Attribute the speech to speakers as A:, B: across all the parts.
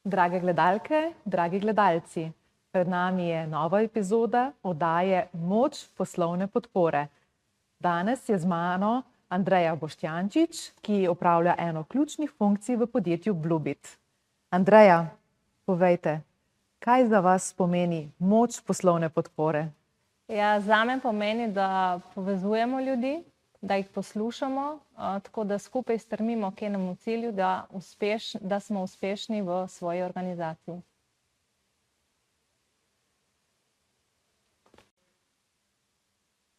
A: Drage gledalke, dragi gledalci, pred nami je nova epizoda oddaje Moč poslovne podpore. Danes je z mano Andreja Boštjančič, ki opravlja eno ključnih funkcij v podjetju Bluebit. Andreja, povejte, kaj za vas pomeni moč poslovne podpore?
B: Ja, zame pomeni, da povezujemo ljudi, da jih poslušamo, tako da skupaj strmimo k enemu cilju, da smo uspešni v svoji organizaciji.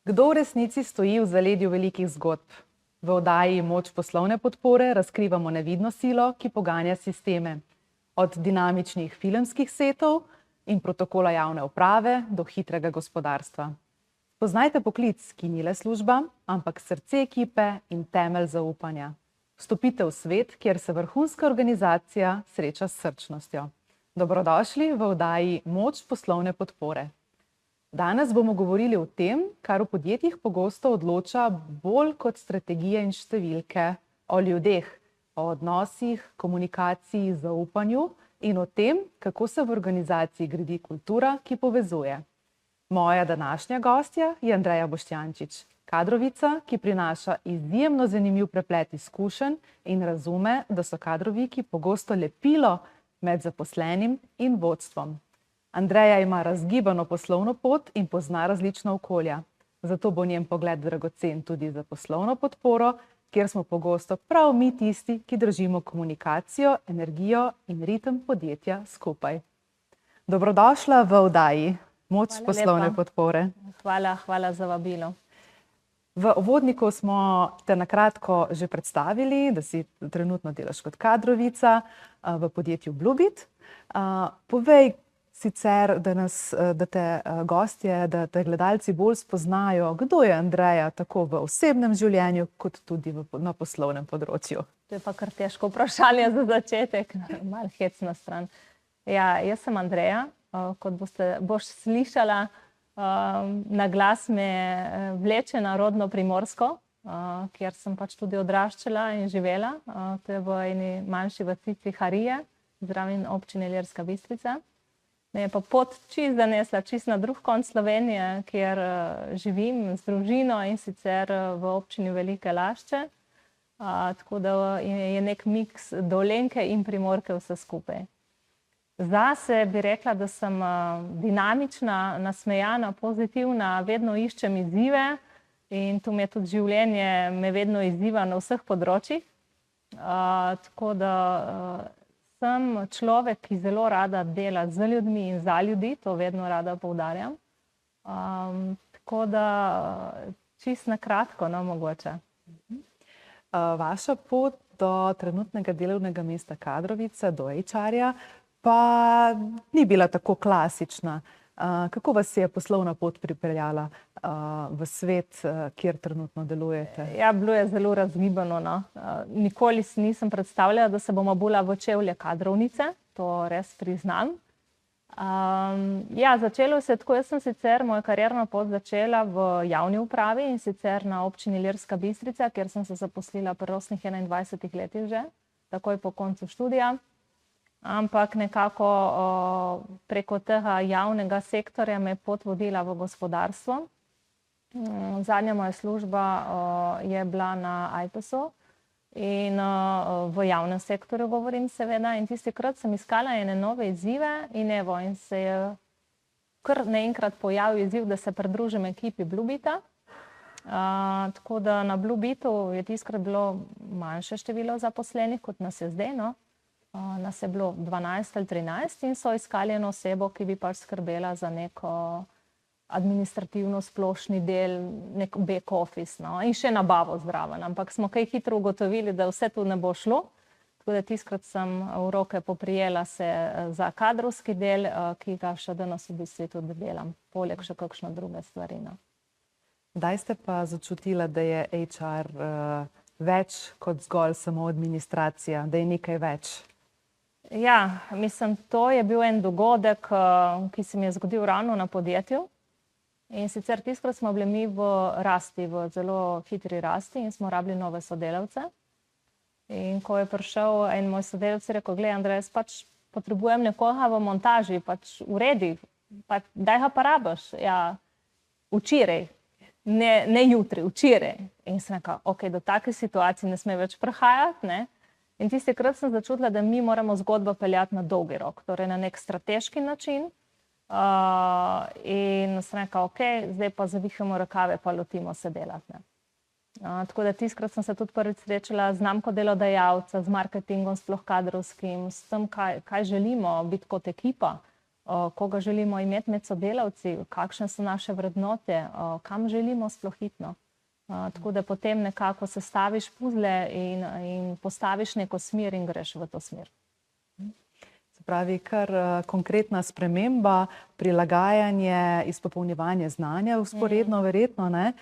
A: Kdo v resnici stoji v zaledju velikih zgodb? V oddaji Moč poslovne podpore razkrivamo nevidno silo, ki poganja sisteme. Od dinamičnih filmskih setov in protokola javne uprave do hitrega gospodarstva. Poznajte poklic, ki ni le služba, ampak srce ekipe in temelj zaupanja. Vstopite v svet, kjer se vrhunska organizacija sreča s srčnostjo. Dobrodošli v oddaji Moč poslovne podpore. Danes bomo govorili o tem, kar v podjetjih pogosto odloča bolj kot strategije in številke, o ljudeh, o odnosih, komunikaciji, zaupanju in o tem, kako se v organizaciji gradi kultura, ki povezuje. Moja današnja gostja je Andreja Boštjančič, kadrovica, ki prinaša izjemno zanimiv preplet izkušenj in razume, da so kadroviki pogosto lepilo med zaposlenim in vodstvom. Andreja ima razgibano poslovno pot in pozna različna okolja. Zato bo njen pogled dragocen tudi za poslovno podporo, kjer smo pogosto prav mi tisti, ki držimo komunikacijo, energijo in ritem podjetja skupaj. Dobrodošla v oddaji Moč poslovne podpore.
B: Hvala za vabilo.
A: V uvodniku smo te na kratko že predstavili, da si trenutno delaš kot kadrovica v podjetju Bluebit. Povej sicer, da te gostje, da te gledalci bolj spoznajo, kdo je Andreja tako v osebnem življenju, kot tudi na poslovnem področju.
B: To je pa kar težko vprašanje za začetek, malo hecna stran. Ja, jaz sem Andreja, kot boš slišala, na glas me vleče na rodno Primorsko, kjer sem pač tudi odraščala in živela. To je v eni manjši vasici Harije, zraven občine Ilirska Bistrica. Me je pa pot zanesla na drug konec Slovenije, kjer živim z družino in sicer v občini Velike Lašče. Tako da je nek miks Dolenjke in Primorke vse skupaj. Zase bi rekla, da sem dinamična, nasmejana, pozitivna, vedno iščem izzive in tu me tudi življenje me vedno izziva na vseh področjih. Tako da sem človek, ki zelo rada dela z ljudmi in za ljudi, to vedno rada poudarjam. Tako da čisto na kratko, no, mogoče.
A: Vaša pot do trenutnega delovnega mesta kadrovice, do HR-ja, pa ni bila tako klasična. Kako vas je poslovna pot pripeljala v svet, kjer trenutno delujete?
B: Ja, bilo je zelo razgibano, no. Nikoli si nisem predstavljala, da se bom obula v čevlje kadrovnice, to res priznam. Ja, začelo se tako, jaz sem sicer mojo karierno pot začela v javni upravi in sicer na občini Ilirska Bistrica, kjer sem se zaposlila pri rosnih 21 letih že, takoj po koncu študija. Ampak nekako preko tega javnega sektorja me je pot vodila v gospodarstvo. Zadnja moja služba je bila na Ajpesu in v javnem sektorju govorim seveda. In tistikrat sem iskala ene nove izzive in evo, in se je kar naenkrat pojavil izziv, da se pridružim ekipi Bluebita. Tako da na Bluebitu je tistikrat bilo manjše število zaposlenih, kot nas je zdaj, no. Nas je bilo 12 ali 13 in so iskali eno osebo, ki bi pač skrbela za neko administrativno splošni del, nek back office, no, in še nabavo zraven. Ampak smo kaj hitro ugotovili, da vse to ne bo šlo. Tako da tistikrat sem v roke poprijela se za kadrovski del, ki ga še danes v bistvu tudi delam, poleg še kakšne druge stvari, no.
A: Kdaj ste pa začutila, da je HR več kot zgolj samo administracija, da je nekaj več?
B: Ja, mislim, to je bil en dogodek, ki se mi je zgodil ravno na podjetju. In sicer tistikrat smo bili mi v rasti, v zelo hitri rasti in smo rabili nove sodelavce. In ko je prišel en moj sodelavec, je rekel, glej, Andrej, jaz pač potrebujem nekoga v montaži, pač uredi, pač daj ga pa rabiš. Ja, včeraj, ne jutri, včeraj. In sem rekla, ok, do take situacije ne sme več prihajati, ne. In tistikrat sem začutila, da mi moramo zgodbo peljati na dolgi rok, torej na nek strateški način. In sem rekla, ok, zdaj pa zavihamo rokave, pa lotimo se delati, ne. Tako da tistikrat sem se tudi prvič srečala z znamko delodajalca, z marketingom, sploh kadrovskim, s tem, kaj želimo biti kot ekipa, koga želimo imeti med sodelavci, kakšne so naše vrednote, kam želimo sploh iti, no. Tako da potem nekako sestaviš puzle in postaviš neko smer in greš v to smer.
A: Se pravi, kar konkretna sprememba, prilagajanje, izpopolnjevanje znanja, vzporedno verjetno, ne?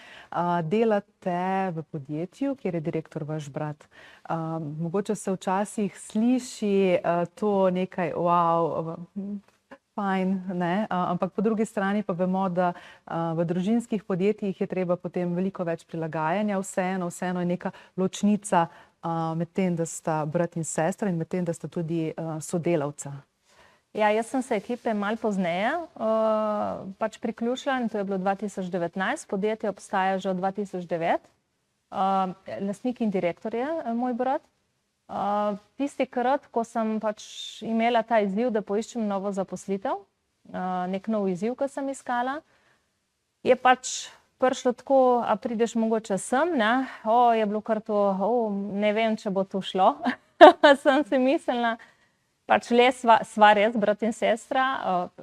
A: Delate v podjetju, kjer je direktor vaš brat. Mogoče se včasih sliši to nekaj, wow, fajn, ne? Ampak po drugi strani pa vemo, da v družinskih podjetjih je treba potem veliko več prilagajanja, vseeno je neka ločnica med tem, da sta brat in sestra in med tem, da sta tudi sodelavca.
B: Ja, jaz sem se ekipe malo pozneje pač priključila in to je bilo 2019, podjetje obstaja že od 2009. Lastnik in direktor je moj brat. Tistikrat, ko sem pač imela ta izziv, da poiščem novo zaposlitev, nek nov izziv, ko sem iskala, je pač prišlo tako, a prideš mogoče sem, ne, je bilo kar to, ne vem, če bo to šlo. Sem si mislila, pač le sva res brat in sestra,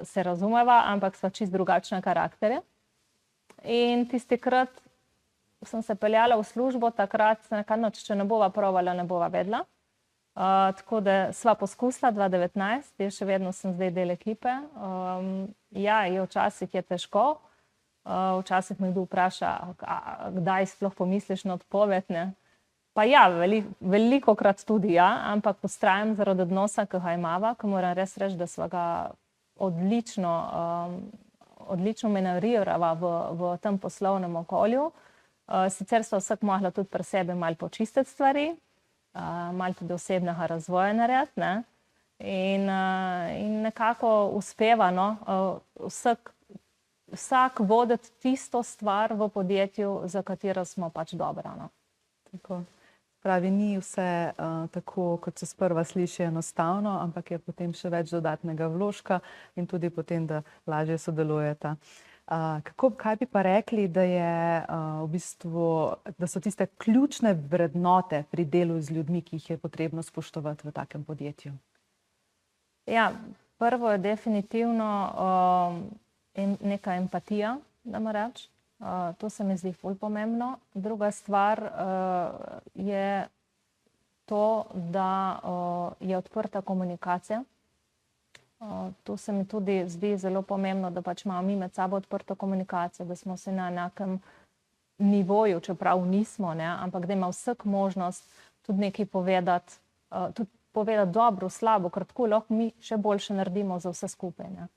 B: se razumeva, ampak sva čisto drugačna karakterja. In tistikrat sem se peljala v službo, takrat sem rekla, noč, če ne bova provala, ne bova vedela. Tako da sva poskusila 2019, jaz še vedno sem zdaj del ekipe. Ja, včasih je težko, včasih me kdo vpraša, kdaj sploh pomisliš na odpoved, ne. Pa ja, velikokrat tudi ja, ampak vztrajam zaradi odnosa, ki ga imava, ki moram res reči, da sva ga odlično manevrirava v tem poslovnem okolju. Sicer sva vsak mogla tudi pri sebi malo počistiti stvari, malo tudi osebnega razvoja narediti, ne. In nekako uspeva, no, vsak voditi tisto stvar v podjetju, za katero smo pač dobra, no.
A: Tako. Pravi, ni vse tako, kot se sprva sliši enostavno, ampak je potem še več dodatnega vložka in tudi potem, da lažje sodelujeta. Kaj bi pa rekli, da je v bistvu, da so tiste ključne vrednote pri delu z ljudmi, ki jih je potrebno spoštovati v takem podjetju?
B: Ja, prvo je definitivno neka empatija, da moram reči. To se mi zdi ful pomembno. Druga stvar je to, da je odprta komunikacija. To se mi tudi zdi zelo pomembno, da pač imamo mi med sabo odprto komunikacijo, da smo se na enakem nivoju, čeprav nismo, ne, ampak da ima vsak možnost tudi nekaj povedati, tudi povedati dobro, slabo, ker tako lahko mi še boljše naredimo za vse skupaj, ne.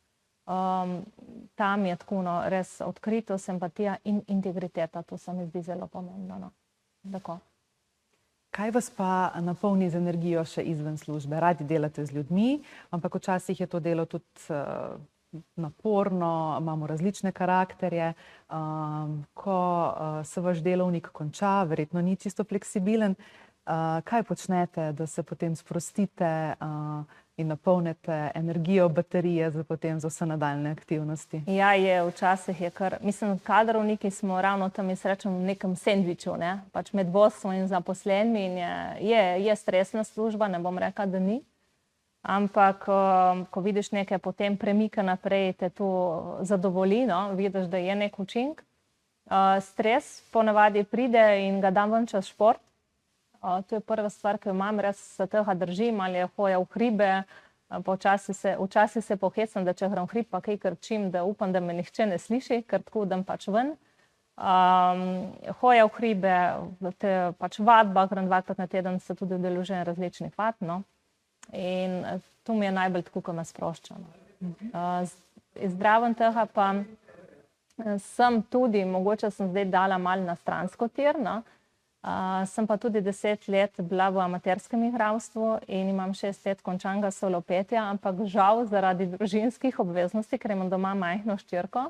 B: Tam je tako, no, res odkritost, empatija in integriteta, to se mi zdi zelo pomembno, no. Tako.
A: Kaj vas pa napolni z energijo še izven službe? Radi delate z ljudmi, ampak včasih je to delo tudi naporno, imamo različne karakterje. Ko se vaš delovnik konča, verjetno ni čisto fleksibilen, kaj počnete, da se potem sprostite in napolnite energijo, baterije za potem za vse nadaljne aktivnosti?
B: Ja, včasih je kar, mislim, kadrovniki smo ravno tam, jaz rečem, v nekem sendviču, ne, pač med vodstvom in zaposlenimi in je stresna služba, ne bom rekla, da ni, ampak ko vidiš nekaj potem premika naprej, te to zadovolji, no, vidiš, da je nek učinek. Stres ponavadi pride in ga dam ven čez šport. To je prva stvar, ki jo imam, res se tega držim, ali je hoja v hribe, včasih se pohecam, da če grem v hrib, pa kaj krčim, da upam, da me nihče ne sliši, ker tako dam pač ven. Hoja v hribe, pač vadba, grem 2-krat na teden, se tudi udeležujem različnih vad, no. In to mi je najbolj tako, ko me sprošča. Zraven tega pa sem tudi, mogoče sem zdaj dala malo na stransko tir, no. Sem pa tudi 10 let bila v amaterskem igralstvu in imam 6 let končanega solopetja, ampak žal zaradi družinskih obveznosti, ker imam doma majhno hčerko,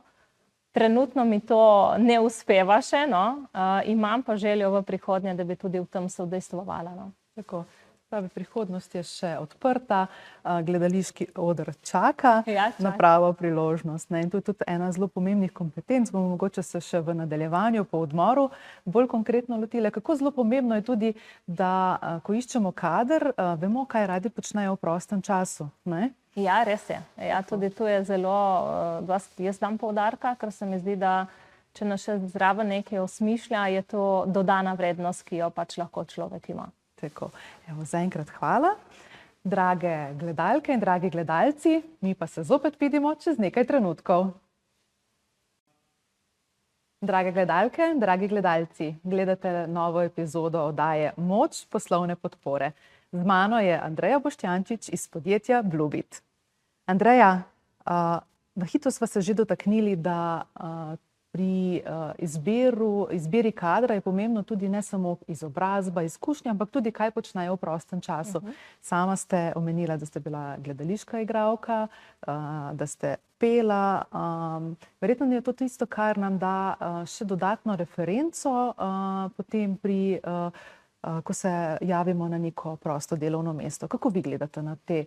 B: trenutno mi to ne uspeva še, no. Imam pa željo v prihodnje, da bi tudi v tem soudejstvovala, no.
A: Tako. Pravi, prihodnost je še odprta, gledališki oder čaka na pravo priložnost. In to je tudi ena zelo pomembnih kompetenc, bomo mogoče se še v nadaljevanju po odmoru bolj konkretno lotile. Kako zelo pomembno je tudi, da ko iščemo kader, vemo, kaj radi počnejo v prostem času, ne?
B: Ja, res je. Ja, tudi tu je zelo, jaz dam poudarka, ker se mi zdi, da če nas še zraven nekaj osmišlja, je to dodana vrednost, ki jo pač lahko človek ima.
A: Tako. Evo, zaenkrat hvala. Drage gledalke in dragi gledalci, mi pa se zopet vidimo čez nekaj trenutkov. Drage gledalke, dragi gledalci, gledate novo epizodo oddaje Moč poslovne podpore. Z mano je Andreja Boštjančič iz podjetja Bluebit. Andreja, na hitro sva se že dotaknili, da pri izbiri kadra je pomembno tudi ne samo izobrazba, izkušnja, ampak tudi kaj počnejo v prostem času. Sama ste omenila, da ste bila gledališka igralka, da ste pela. Verjetno je to tisto, kar nam da še dodatno referenco potem pri ko se javimo na neko prosto delovno mesto. Kako vi gledate na te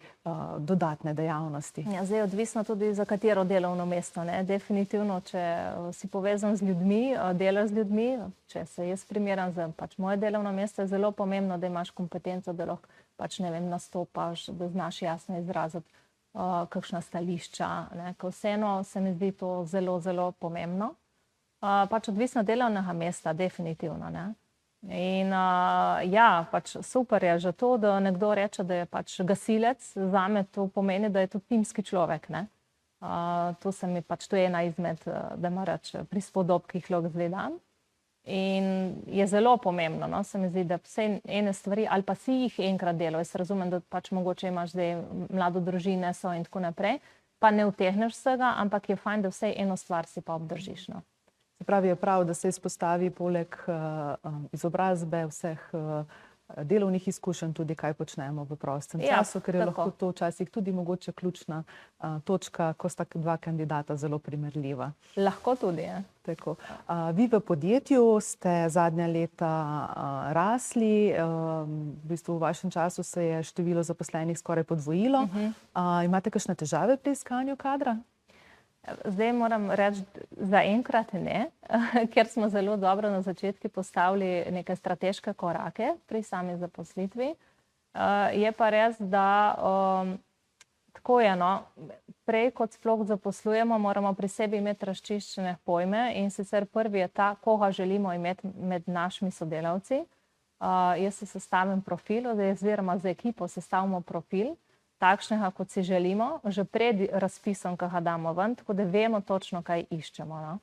A: dodatne dejavnosti?
B: Ja, zdaj odvisno tudi za katero delovno mesto, ne. Definitivno, če si povezan z ljudmi, delaš z ljudmi, če se jaz primeram za pač moje delovno mesto, je zelo pomembno, da imaš kompetenco, da lahko pač, ne vem, nastopaš, da znaš jasno izraziti kakšna stališča, ne. Ker vseeno se mi zdi to zelo, zelo pomembno. Pač odvisno delovnega mesta, definitivno, ne. In ja, pač super je že to, da nekdo reče, da je pač gasilec. Zame to pomeni, da je to timski človek, ne. To se mi pač, to je ena izmed, da ima reči, prispodob, ki jih lahko gledam. In je zelo pomembno, no, se mi zdi, da vse ene stvari, ali pa si jih enkrat delal. Jaz razumem, da pač mogoče imaš zdaj mlado družine so in tako naprej, pa ne utehneš vsega, ampak je fajn, da vsaj eno stvar si pa obdržiš, no.
A: Se pravi, je prav, da se izpostavi poleg izobrazbe vseh delovnih izkušenj tudi, kaj počnemo v prostem času, ker je lahko to včasih tudi mogoče ključna točka, ko sta dva kandidata zelo primerljiva.
B: Lahko tudi, ja.
A: Tako. Vi v podjetju ste zadnja leta rasli, v bistvu v vašem času se je število zaposlenih skoraj podvojilo. Imate kakšne težave pri iskanju kadra?
B: Zdaj moram reči, zaenkrat ne, ker smo zelo dobro na začetku postavili neke strateške korake pri sami zaposlitvi. Je pa res, da tako je, no, prej kot sploh zaposlujemo, moramo pri sebi imeti razčiščene pojme in sicer prvi je ta, koga želimo imeti med našimi sodelavci. Jaz si sestavim profil, oziroma z ekipo sestavimo profil, takšnega, kot si želimo, že pred razpisom, ki ga damo ven, tako da vemo točno, kaj iščemo, no.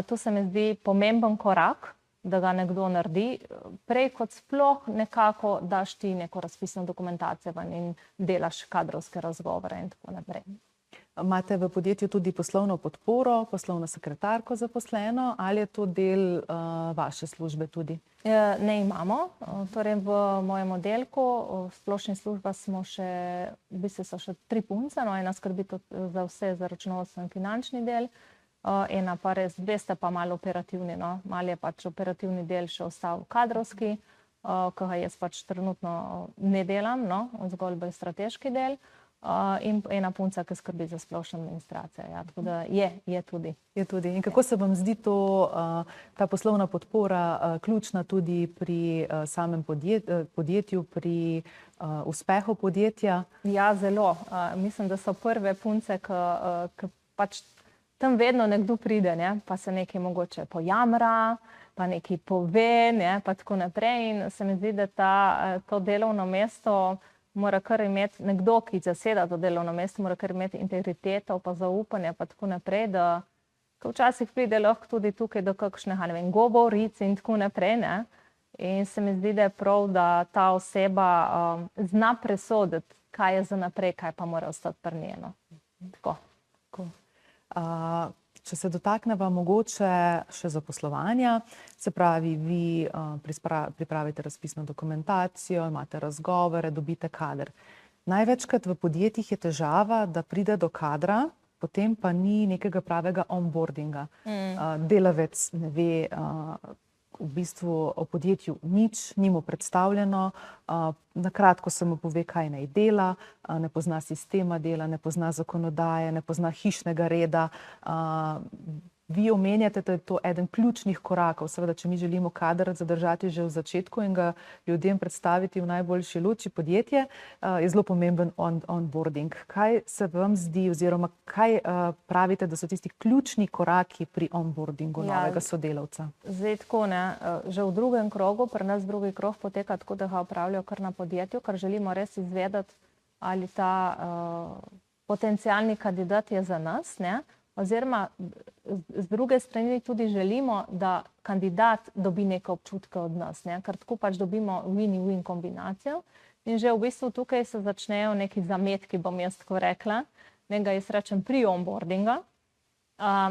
B: To se mi zdi pomemben korak, da ga nekdo naredi, prej kot sploh nekako daš ti neko razpisno dokumentacijo ven in delaš kadrovske razgovore in tako naprej.
A: Imate v podjetju tudi poslovno podporo, poslovno sekretarko zaposleno, ali je to del vaše službe tudi?
B: Ne imamo. Torej v mojem oddelku, v splošni služba smo še, v bistvu so še 3 punce, no, ena skrbi za vse, za računovodstveni in finančni del, ena pa res, 2 sta pa malo operativni, no, malo je pač operativni del še ostal kadrovski, ki ga jaz pač trenutno ne delam, no, zgolj bolj strateški del. In ena punca, ki skrbi za splošno administracijo. Ja, tako da je tudi.
A: Je tudi. In kako se vam zdi to, ta poslovna podpora ključna tudi pri samem podjetju, pri uspehu podjetja?
B: Ja, zelo. Mislim, da so prve punce, ki pač tam vedno nekdo pride, ne, pa se nekaj mogoče pojamra, pa nekaj pove, ne, pa tako naprej. In se mi zdi, da to delovno mesto mora kar imeti, nekdo, ki zaseda to delovno mesto, mora kar imeti integriteto, pa zaupanje, pa tako naprej, da včasih pride lahko tudi tukaj do kakšnega, ne vem, govoric in tako naprej, ne. In se mi zdi, da je prav, da ta oseba zna presoditi, kaj je za naprej, kaj pa mora ostati pri njej, no. Tako.
A: Če se dotakneva mogoče še zaposlovanja, se pravi, vi pripravite razpisno dokumentacijo, imate razgovore, dobite kader. Največkrat v podjetjih je težava, da pride do kadra, potem pa ni nekega pravega onboardinga. Delavec ne ve v bistvu o podjetju nič, ni mu predstavljeno, na kratko se mu pove, kaj naj dela, ne pozna sistema dela, ne pozna zakonodaje, ne pozna hišnega reda. Vi omenjate, da je to eden ključnih korakov. Seveda, če mi želimo kader zadržati že v začetku in ga ljudem predstaviti v najboljši luči podjetje, je zelo pomemben onboarding. Kaj se vam zdi oziroma kaj pravite, da so tisti ključni koraki pri onboardingu novega sodelavca?
B: Zdaj tako, ne, že v drugem krogu, pri nas drugi krog poteka tako, da ga opravljajo kar na podjetju, ker želimo res izvedeti, ali ta potencialni kandidat je za nas, ne? Oziroma, z druge strani tudi želimo, da kandidat dobi neke občutke od nas, ne? Ker tako pač dobimo win-win kombinacijo. In že v bistvu tukaj se začnejo neki zametki, bom jaz tako rekla, nekaj jaz rečem pri onboardinga.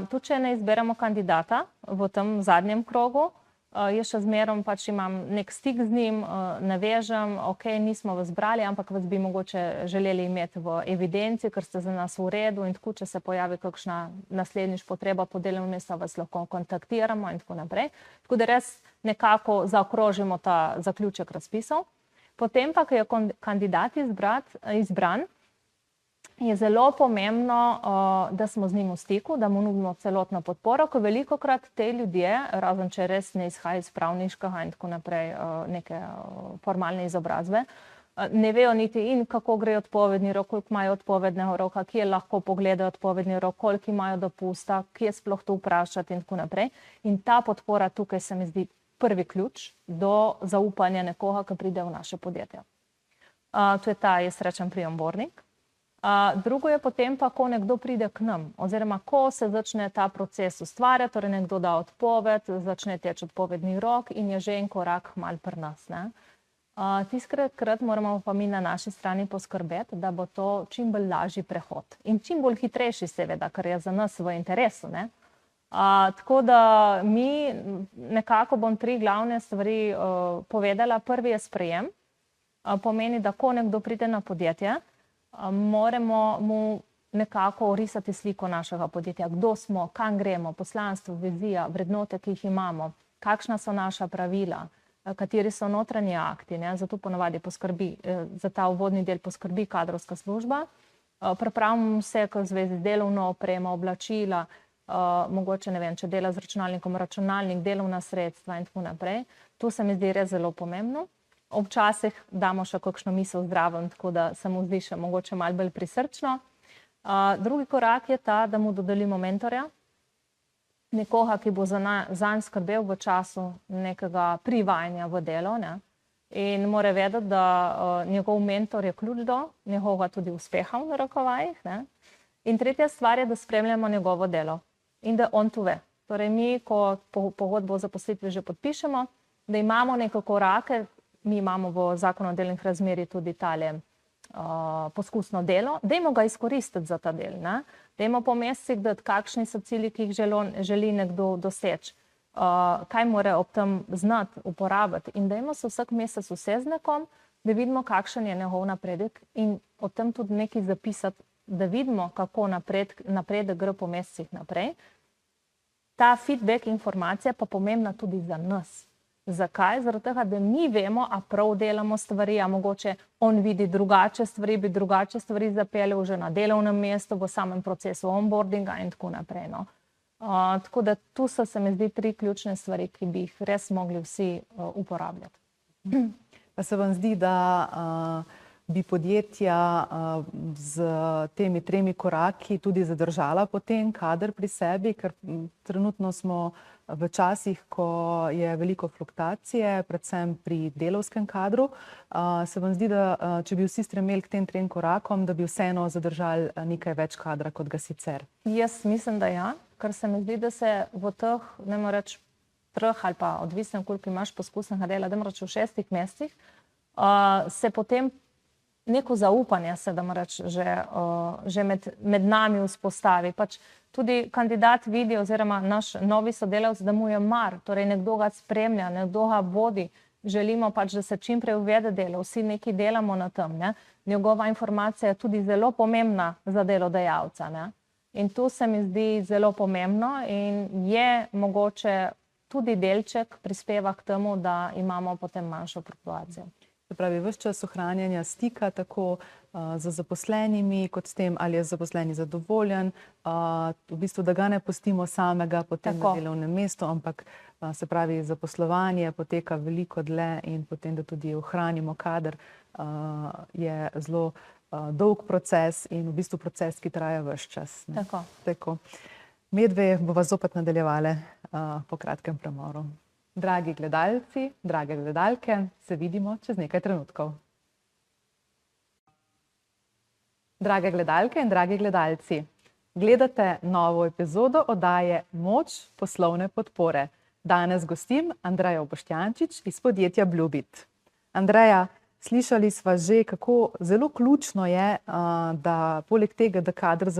B: Tudi če ne izberemo kandidata v tem zadnjem krogu, jaz še zmerom pač imam nek stik z njim, navežem, ok, nismo vas brali, ampak vas bi mogoče želeli imeti v evidenci, ker ste za nas v redu in tako, če se pojavi kakšna naslednjič potreba po delovnem mestu, vas lahko kontaktiramo in tako naprej. Tako da res nekako zaokrožimo ta zaključek razpisov. Potem pa, ko je kandidat izbran, je zelo pomembno, da smo z njim v stiku, da mu nudimo celotno podporo, ko velikokrat te ljudje, razen če res ne izhaja iz pravniškega in tako naprej, neke formalne izobrazbe, ne vejo niti in kako gre odpovedni rok, koliko imajo odpovednega roka, kje lahko pogledajo odpovedni rok, koliko imajo dopusta, kje sploh to vprašati in tako naprej. In ta podpora tukaj se mi zdi prvi ključ do zaupanja nekoga, ki pride v naše podjetje. To je ta, jaz rečem, pri onboarding. Drugo je potem pa, ko nekdo pride k nam, oziroma ko se začne ta proces ustvarjati, torej nekdo da odpoved, začne teči odpovedni rok in je že en korak malo pri nas, ne. Tiskrat moramo pa mi na naši strani poskrbeti, da bo to čim bolj lažji prehod in čim bolj hitrejši seveda, ker je za nas v interesu, ne. Tako da mi nekako bom 3 glavne stvari povedala. Prvi je sprejem, pomeni, da ko nekdo pride na podjetje, moramo mu nekako orisati sliko našega podjetja, kdo smo, kam gremo, poslanstvo, vizija, vrednote, ki jih imamo, kakšna so naša pravila, kateri so notranji akti, ne, zato ponavadi poskrbi, za ta uvodni del poskrbi kadrovska služba. Pripravimo vse, kar v zvezi z delovno opremo, oblačila, mogoče, ne vem, če dela z računalnikom, računalnik, delovna sredstva in tako naprej. To se mi zdi res zelo pomembno. Občasih damo še kakšno misel zraven, tako da se mu zdi še mogoče malo bolj prisrčno. Drugi korak je ta, da mu dodelimo mentorja, nekoga, ki bo zanj skrbel v času nekega privajanja v delo, ne. In mora vedeti, da njegov mentor je ključ do njegovega tudi uspeha v narekovajih, ne. In tretja stvar je, da spremljamo njegovo delo in da on to ve. Torej mi, ko pogodbo o zaposlitvi že podpišemo, da imamo neke korake. Mi imamo v zakonu o delovnih razmerjih tudi tale poskusno delo. Dajmo ga izkoristiti za ta del, ne. Dajmo po mesecih dati, kakšni so cilji, ki jih želi nekdo doseči, kaj mora ob tem znati, uporabiti. In dajmo se vsak mesec vse z nekom, da vidimo, kakšen je njegov napredek in o tem tudi nekaj zapisati, da vidimo, kako napredek gre po mesecih naprej. Ta feedback informacija pa pomembna tudi za nas. Zakaj? Zaradi tega, da mi vemo, a prav delamo stvari, a mogoče on vidi drugače stvari, bi drugače stvari zapeljal že na delovnem mestu, v samem procesu onboardinga in tako naprej, no. Tako da tu so, se mi zdi, 3 ključne stvari, ki bi jih res mogli vsi uporabljati.
A: Pa se vam zdi, da bi podjetja z temi 3 koraki tudi zadržala potem kader pri sebi, ker trenutno smo v časih, ko je veliko fluktuacije, predvsem pri delavskem kadru. Se vam zdi, da če bi vsi stremeli k tem 3 korakom, da bi vseeno zadržali nekaj več kadra, kot ga sicer?
B: Jaz mislim, da ja, ker se mi zdi, da se v teh, ne morem reči 3 ali pa odvisno, koliko imaš poskusnega dela, da moram reči v 6 mesecih, se potem neko zaupanje se, da moram reči, že med nami vzpostavi. Pač tudi kandidat vidi oziroma naš novi sodelavec, da mu je mar, torej nekdo ga spremlja, nekdo ga vodi. Želimo pač, da se čim prej uvede delo, vsi nekaj delamo na tem, ne. Njegova informacija je tudi zelo pomembna za delodajalca, ne. In tu se mi zdi zelo pomembno in je mogoče tudi delček prispeva k temu, da imamo potem manjšo fluktuacijo.
A: Se pravi, ves čas ohranjanja stika tako z zaposlenimi, kot s tem, ali je zaposleni zadovoljen, v bistvu, da ga ne pustimo samega potem na delovnem mestu, ampak se pravi, zaposlovanje poteka veliko dlje in potem, da tudi ohranimo kader, je zelo dolg proces in v bistvu proces, ki traja ves čas. Tako. Medve bova zopet nadaljevale po kratkem premoru. Dragi gledalci, drage gledalke, se vidimo čez nekaj trenutkov. Drage gledalke in dragi gledalci, gledate novo epizodo oddaje Moč poslovne podpore. Danes gostim Andrejo Boštjančič iz podjetja Bluebit. Andreja, slišali sva že, kako zelo ključno je, da poleg tega, da kader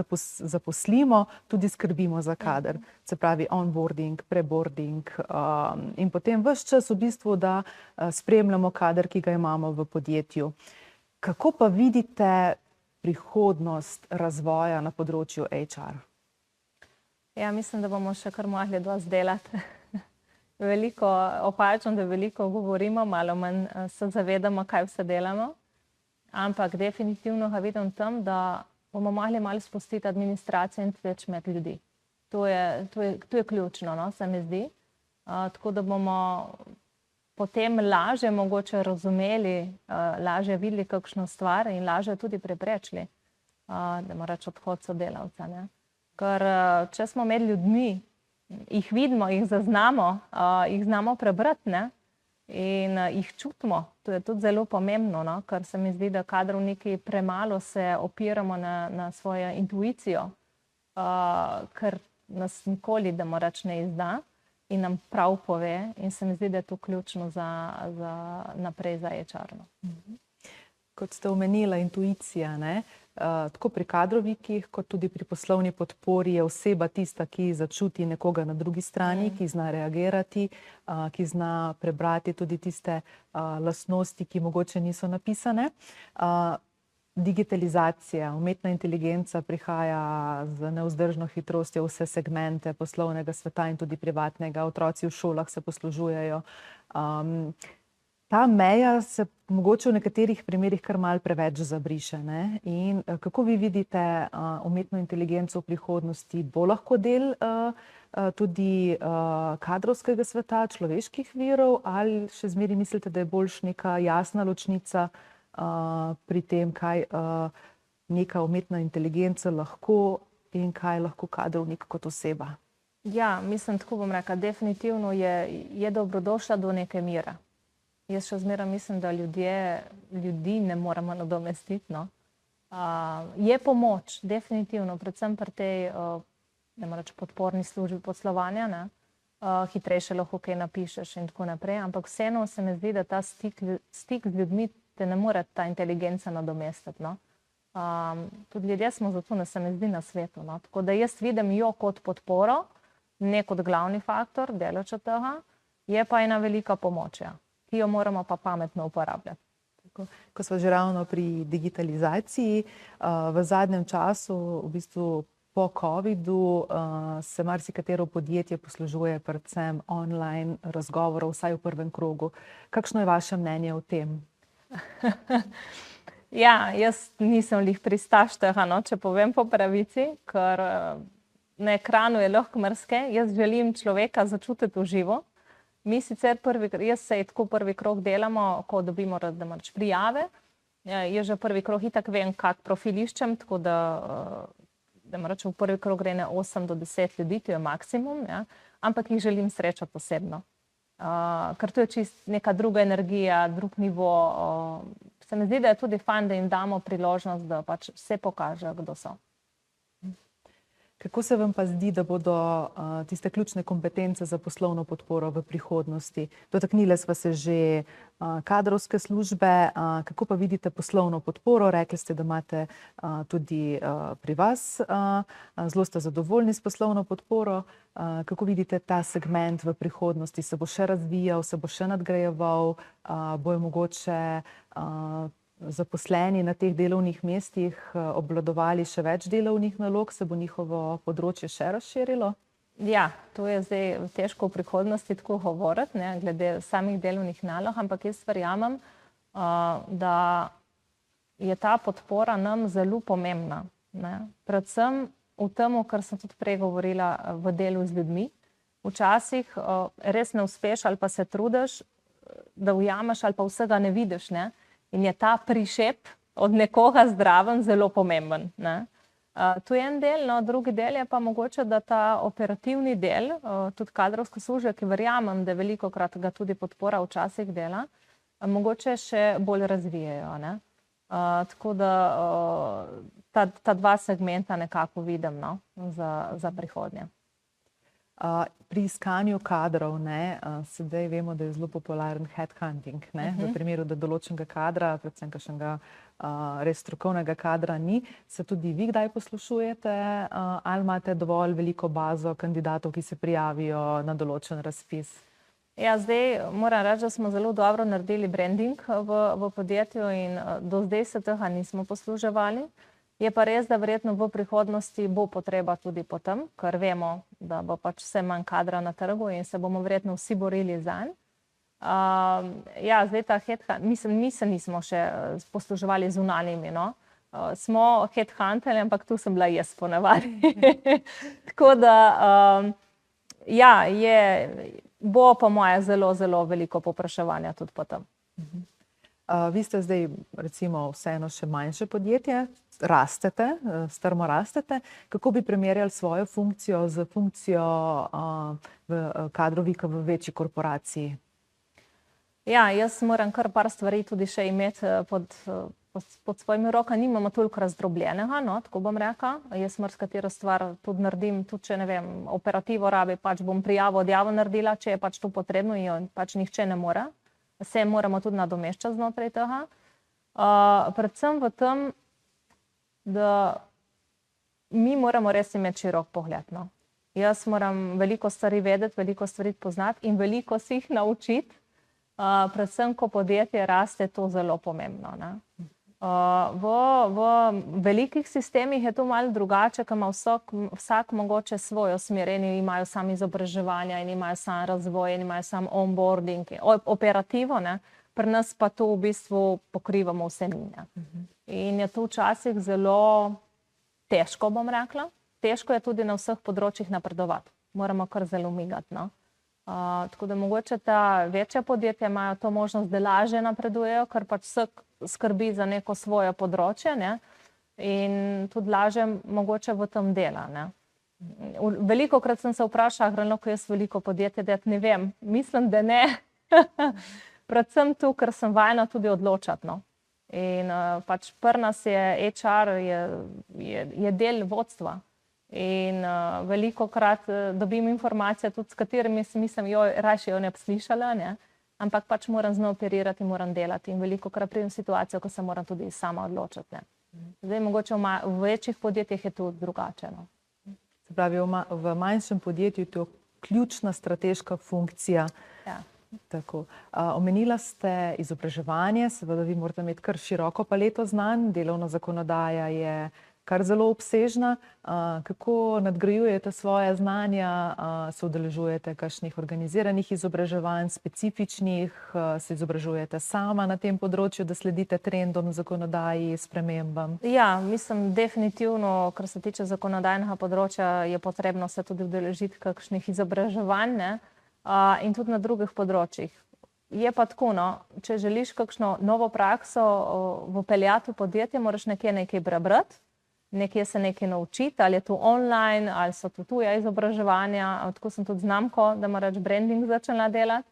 A: zaposlimo, tudi skrbimo za kader. Se pravi onboarding, preboarding in potem ves čas v bistvu, da spremljamo kader, ki ga imamo v podjetju. Kako pa vidite prihodnost razvoja na področju HR?
B: Ja, mislim, da bomo še kar mogli dosti delati. Veliko opažam, da veliko govorimo, malo manj se zavedamo, kaj vse delamo. Ampak definitivno ga vidim tam, da bomo mogli malo spustiti administracijo in več med ljudi. To je ključno, no, se mi zdi. Tako da bomo potem lažje mogoče razumeli, lažje videli kakšno stvar in lažje tudi preprečili, da moramo reči odhod sodelavca, ne. Ker če smo med ljudmi, jih vidimo, jih zaznamo, jih znamo prebrati, ne, in jih čutimo. To je tudi zelo pomembno, no, ker se mi zdi, da kadrovniki premalo se opiramo na svojo intuicijo, ker nas nikoli, da moram reči, ne izda in nam prav pove in se mi zdi, da je to ključno za naprej za HR.
A: Kot ste omenila, intuicija, ne? Tako pri kadrovnikih, kot tudi pri poslovni podpori je oseba tista, ki začuti nekoga na drugi strani, ki zna reagirati, ki zna prebrati tudi tiste lastnosti, ki mogoče niso napisane. Digitalizacija, umetna inteligenca prihaja z nevzdržno hitrostjo v vse segmente poslovnega sveta in tudi privatnega. Otroci v šolah se poslužujejo. Ta meja se mogoče v nekaterih primerih kar malo preveč zabriše, ne? In kako vi vidite umetno inteligenco v prihodnosti? Bo lahko del tudi kadrovskega sveta, človeških virov, ali še zmeraj mislite, da je boljš neka jasna ločnica pri tem, kaj neka umetna inteligenca lahko in kaj lahko kadrovnik kot oseba?
B: Ja, mislim, tako bom rekla, definitivno je dobrodošla do neke mere. Jaz še zmeraj mislim, da ljudi ne moramo nadomestiti, no. Je pomoč, definitivno, predvsem pri tej, ne morem reči, podporni službi poslovanja, ne. Hitrejše lahko kaj napišeš in tako naprej, ampak vseeno se mi zdi, da ta stik z ljudmi te ne more ta inteligenca nadomestiti, no. Tudi ljudje smo zato, ne se mi zdi, na svetu, no. Tako da jaz vidim jo kot podporo, ne kot glavni faktor, deleč od tega, je pa ena velika pomoč, ja, ki jo moramo pa pametno uporabljati.
A: Ko smo že ravno pri digitalizaciji, v zadnjem času, v bistvu po covidu, se marsikatero podjetje poslužuje predvsem online razgovorov, vsaj v prvem krogu. Kakšno je vaše mnenje o tem?
B: Ja, jaz nisem glih pristaš tega, no, če povem po pravici, ker na ekranu je lahko marsikaj. Jaz želim človeka začutiti v živo. Mi sicer jaz se tako prvi krog delamo, ko dobimo prijave. Jaz že prvi krog itak vem, kak profil iščem, tako da v prvi krog gre ne 8 do 10 ljudi, to je maksimum, ja, ampak jih želim srečati osebno. Ker to je čist neka druga energija, drug nivo. Se mi zdi, da je tudi fajn, da jim damo priložnost, da pač vse pokažejo, kdo so.
A: Kako se vam pa zdi, da bodo tiste ključne kompetence za poslovno podporo v prihodnosti? Dotaknile sva se že kadrovske službe. Kako pa vidite poslovno podporo? Rekli ste, da imate tudi pri vas. Zelo ste zadovoljni s poslovno podporo. Kako vidite ta segment v prihodnosti? Se bo še razvijal, se bo še nadgrajeval? Bojo mogoče zaposleni na teh delovnih mestih obvladovali še več delovnih nalog, se bo njihovo področje še razširilo?
B: Ja, to je zdaj težko v prihodnosti tako govoriti, ne, glede samih delovnih nalog, ampak jaz verjamem, da je ta podpora nam zelo pomembna. Ne. Predvsem v tem, kar sem tudi prej govorila, v delu z ljudmi. Včasih res ne uspeš ali pa se trudiš, da ujameš ali pa vsega ne vidiš, ne. In je ta prišep od nekoga zdraven zelo pomemben. Ne? To je en del, no, drugi del je pa mogoče, da ta operativni del, tudi kadrovske službe, ki verjamem, da velikokrat ga tudi podpora včasih dela, mogoče še bolj razvijajo. Ne? Tako da ta dva segmenta nekako vidim, no, za prihodnje.
A: Pri iskanju kadrov, ne, sedaj vemo, da je zelo popularen headhunting, ne, v primeru, da določenega kadra, predvsem kakšnega res strokovnega kadra ni, se tudi vi kdaj poslušujete, ali imate dovolj veliko bazo kandidatov, ki se prijavijo na določen razpis?
B: Ja, zdaj moram reči, da smo zelo dobro naredili branding v podjetju in do zdaj se tega nismo posluževali. Je pa res, da verjetno v prihodnosti bo potreba tudi po tem, ker vemo, da bo pač vse manj kadra na trgu in se bomo verjetno vsi borili zanj. Ja, zdaj ta headhunting, mi se nismo še posluževali zunanjimi, no. Smo headhuntali, ampak tu sem bila jaz ponavadi. Tako da, ja, bo po moje zelo, zelo veliko povpraševanja tudi po tem.
A: Vi ste zdaj recimo vseeno še manjše podjetje, rastete, strmo rastete. Kako bi primerjali svojo funkcijo z funkcijo kadrovika v večji korporaciji?
B: Ja, jaz moram kar par stvari tudi še imeti pod svojimi rokami. Nimamo toliko razdrobljenega, no, tako bom rekla. Jaz marsikatero stvar tudi naredim, tudi če ne vem, operativo rabi, pač bom prijavo odjavo naredila, če je pač to potrebno in pač nihče ne more. Se moramo tudi nadomeščati znotraj tega. Predvsem v tem, da mi moramo res imeti širok pogled. No. Jaz moram veliko stvari vedeti, veliko stvari poznati in veliko si jih naučiti. Predvsem, ko podjetje raste, to zelo pomembno. Ne. V velikih sistemih je to malo drugače, ker ima vsak mogoče svojo smer. Eni imajo samo izobraževanja, eni imajo samo razvoj, eni imajo samo onboarding, operativo, ne. Pri nas pa to v bistvu pokrivamo vse mi. In je to včasih zelo težko, bom rekla. Težko je tudi na vseh področjih napredovati. Moramo kar zelo migati, no. Tako da mogoče ta večja podjetja imajo to možnost, da lažje napredujejo, ker pač vsak skrbi za neko svoje področje, ne, in tudi lažje mogoče v tem dela, ne. Velikokrat sem se vprašala, ali lahko jaz veliko podjetje delati, ne vem, mislim, da ne. Predvsem tu, ker sem vajena tudi odločati, no. In pač pri nas je HR je del vodstva. In velikokrat dobim informacije tudi, s katerimi si mislim, rajši jo ne bi slišala, ne. Ampak pač moram z njo operirati in moram delati. In velikokrat pridem v situacijo, ko se moram tudi sama odločiti, ne. Zdaj mogoče v večjih podjetjih je to drugače, no.
A: Se pravi, v manjšem podjetju je to ključna strateška funkcija.
B: Ja.
A: Tako. Omenila ste izobraževanje, seveda vi morate imeti kar široko paleto znanj, delovna zakonodaja je kar zelo obsežna. Kako nadgrajujete svoje znanja, se udeležujete kakšnih organiziranih izobraževanj, specifičnih, se izobražujete sama na tem področju, da sledite trendom, zakonodaji, spremembam? Ja,
B: mislim, definitivno, kar se tiče zakonodajnega področja, je potrebno se tudi udeležiti kakšnih izobraževanj, ne, in tudi na drugih področjih. Je pa tako, no, če želiš kakšno novo prakso vpeljati v podjetje, moraš nekaj prebrati, nekje se nekaj naučiti, ali je to online, ali so to tuja izobraževanja. Tako sem tudi znamko, da moram reči, branding začela delati.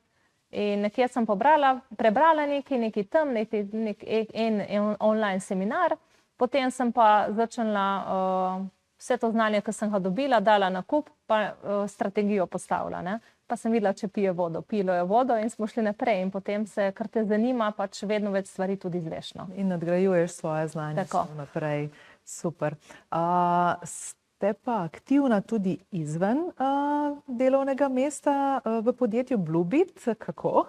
B: In nekje sem prebrala nekaj tam, en online seminar, potem sem pa začela vse to znanje, ki sem ga dobila, dala na kup, pa strategijo postavila, ne. Pa sem videla, če pije vodo. Pilo je vodo in smo šli naprej in potem se, kar te zanima, pač vedno več stvari tudi izveš, no.
A: In nadgrajuješ svoje znanje
B: Tako.
A: naprej. Super. Ste pa aktivna tudi izven delovnega mesta v podjetju Bluebit. Kako?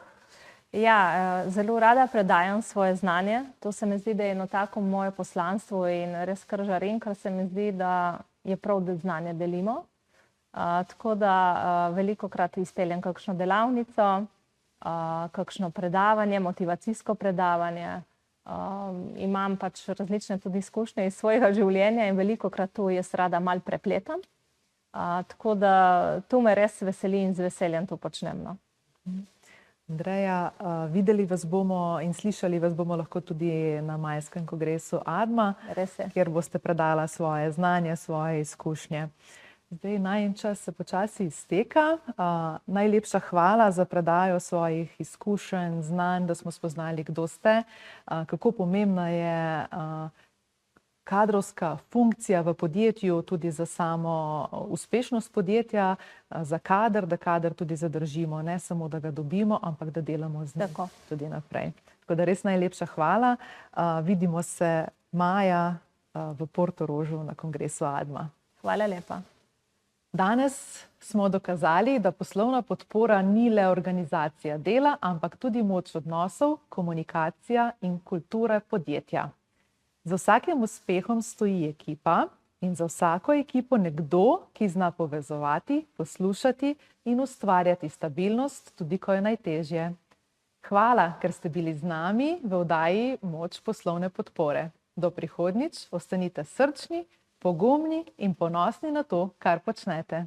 B: Ja, zelo rada predajam svoje znanje. To se mi zdi, da je eno tako moje poslanstvo in res kar žarim, ker se mi zdi, da je prav, da znanje delimo. Tako da velikokrat izpeljem kakšno delavnico, kakšno predavanje, motivacijsko predavanje. Imam pač različne tudi izkušnje iz svojega življenja in velikokrat to jaz rada malo prepletam. Tako da to me res veseli in z veseljem to počnem, no.
A: Andreja, videli vas bomo in slišali vas bomo lahko tudi na majskem kongresu ADMA,
B: Res je.
A: kjer boste predala svoje znanje, svoje izkušnje. Zdaj najin čas se počasi izteka. Najlepša hvala za predajo svojih izkušenj, znanj, da smo spoznali, kdo ste, kako pomembna je kadrovska funkcija v podjetju tudi za samo uspešnost podjetja, za kader, da kader tudi zadržimo, ne samo, da ga dobimo, ampak da delamo z njim tudi naprej. Tako da res najlepša hvala. Vidimo se maja v Portorožu na kongresu ADMA.
B: Hvala lepa.
A: Danes smo dokazali, da poslovna podpora ni le organizacija dela, ampak tudi moč odnosov, komunikacija in kultura podjetja. Za vsakim uspehom stoji ekipa in za vsako ekipo nekdo, ki zna povezovati, poslušati in ustvarjati stabilnost, tudi ko je najtežje. Hvala, ker ste bili z nami v oddaji Moč poslovne podpore. Do prihodnjič, ostanite srčni, pogumni in ponosni na to, kar počnete.